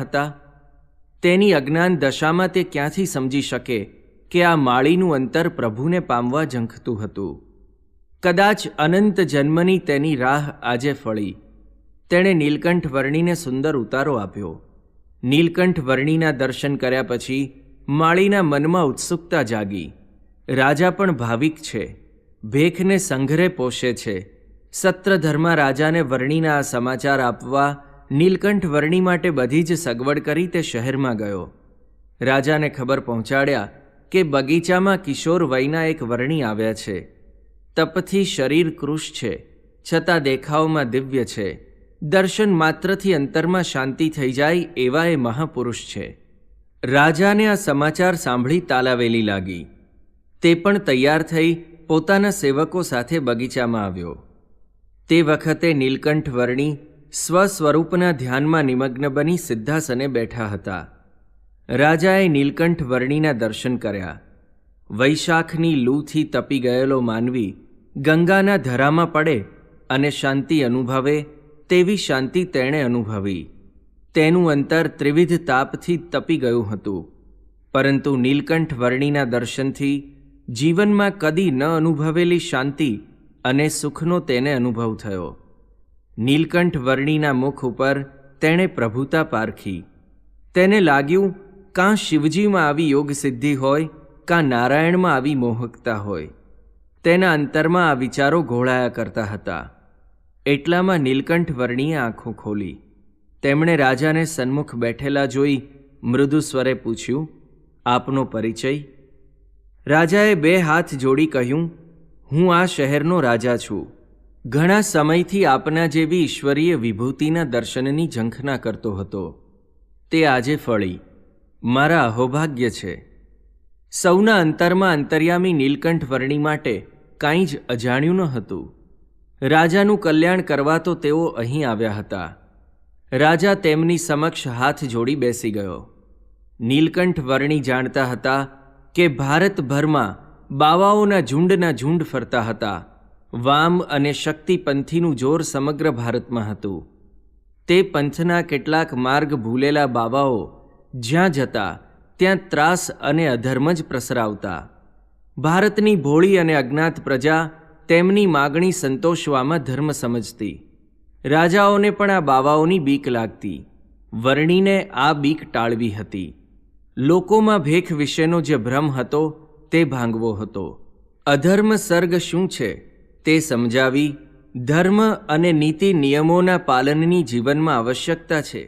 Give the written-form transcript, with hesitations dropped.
હતા? તેની અજ્ઞાન દશામાં તે ક્યાંથી સમજી શકે કે આ માળીનું અંતર પ્રભુને પામવા ઝંખતું હતું? કદાચ અનંત જન્મની તેની રાહ આજે ફળી. તેણે નીલકંઠ વર્ણીને સુંદર ઉતારો આપ્યો. નીલકંઠ વર્ણીના દર્શન કર્યા પછી માળીના મનમાં ઉત્સુકતા જાગી. રાજા પણ ભાવિક છે, ભેખને સંઘરે પોષે છે. સત્રધર્મા રાજાને વર્ણીના આ સમાચાર આપવા નીલકંઠ વર્ણી માટે બધી જ સગવડ કરી તે શહેરમાં ગયો. રાજાને ખબર પહોંચાડ્યા કે બગીચામાં કિશોર વયના એક વર્ણી આવ્યા છે. તપથી શરીર કૃશ છે, છતાં દેખાવમાં દિવ્ય છે. દર્શન માત્રથી અંતરમાં શાંતિ થઈ જાય એવા એ મહાપુરુષ છે. રાજાને આ સમાચાર સાંભળી તાલાવેલી લાગી. તે પણ તૈયાર થઈ પોતાના સેવકો સાથે બગીચામાં આવ્યો. તે વખતે નીલકંઠ વર્ણી સ્વસ્વરૂપના ધ્યાનમાં નિમગ્ન બની સિદ્ધાસને બેઠા હતા. રાજાએ નીલકંઠ વર્ણીના દર્શન કર્યા. વૈશાખની લૂથી તપી ગયેલો માનવી ગંગાના ધરામાં પડે અને શાંતિ અનુભવે તેવી શાંતિ તેણે અનુભવી. તેનું અંતર ત્રિવિધ તાપથી તપી ગયું હતું, પરંતુ નીલકંઠ વર્ણીના દર્શનથી જીવનમાં કદી ન અનુભવેલી શાંતિ અને સુખનો તેને અનુભવ થયો. નીલકંઠ વર્ણીના મુખ ઉપર તેણે પ્રભુતા પારખી. તેને લાગ્યું કાં શિવજીમાં આવી યોગ સિદ્ધિ હોય, કાં નારાયણમાં આવી મોહકતા હોય. તેના અંતરમાં આ વિચારો ઘોળાયા કરતા હતા. એટલામાં નીલકંઠ વર્ણીએ આંખો ખોલી. તેમણે રાજાને સન્મુખ બેઠેલા જોઈ મૃદુ સ્વરે પૂછ્યું, આપનો પરિચય? રાજાએ બે હાથ જોડી કહ્યું, હું આ શહેરનો રાજા છું. ઘણા સમયથી આપના જેવી ઈશ્વરીય વિભૂતિના દર્શનની ઝંખના કરતો હતો. તે આજે ફળી. મારા અહોભાગ્ય છે. સૌના અંતરમાં અંતર્યામી નીલકંઠ વર્ણી માટે કાંઈ જ અજાણ્યું ન હતું. રાજાનું કલ્યાણ કરવા તો તેઓ અહીં આવ્યા હતા. રાજા તેમની સમક્ષ હાથ જોડી બેસી ગયો. નીલકંઠ વર્ણી જાણતા હતા કે ભારતભરમાં બાવાઓના ઝુંડ ફરતા હતા. વામ અને શક્તિ પંથીનું જોર સમગ્ર ભારતમાં હતું. તે પંથના કેટલાક માર્ગ ભૂલેલા બાવાઓ જ્યાં જતા ત્યાં ત્રાસ અને અધર્મ જ પ્રસરાવતા. ભારતની ભોળી અને અજ્ઞાત પ્રજા તેમની માગણી સંતોષવામાં ધર્મ સમજતી. રાજાઓને પણ આ બાવાઓની બીક લાગતી. વર્ણીને આ બીક ટાળવી હતી. લોકોમાં ભેખ વિશેનો જે ભ્રમ હતો તે ભાંગવો હતો. અધર્મ સર્ગ શું છે તે સમજાવી ધર્મ અને નીતિ નિયમોના પાલનની જીવનમાં આવશ્યકતા છે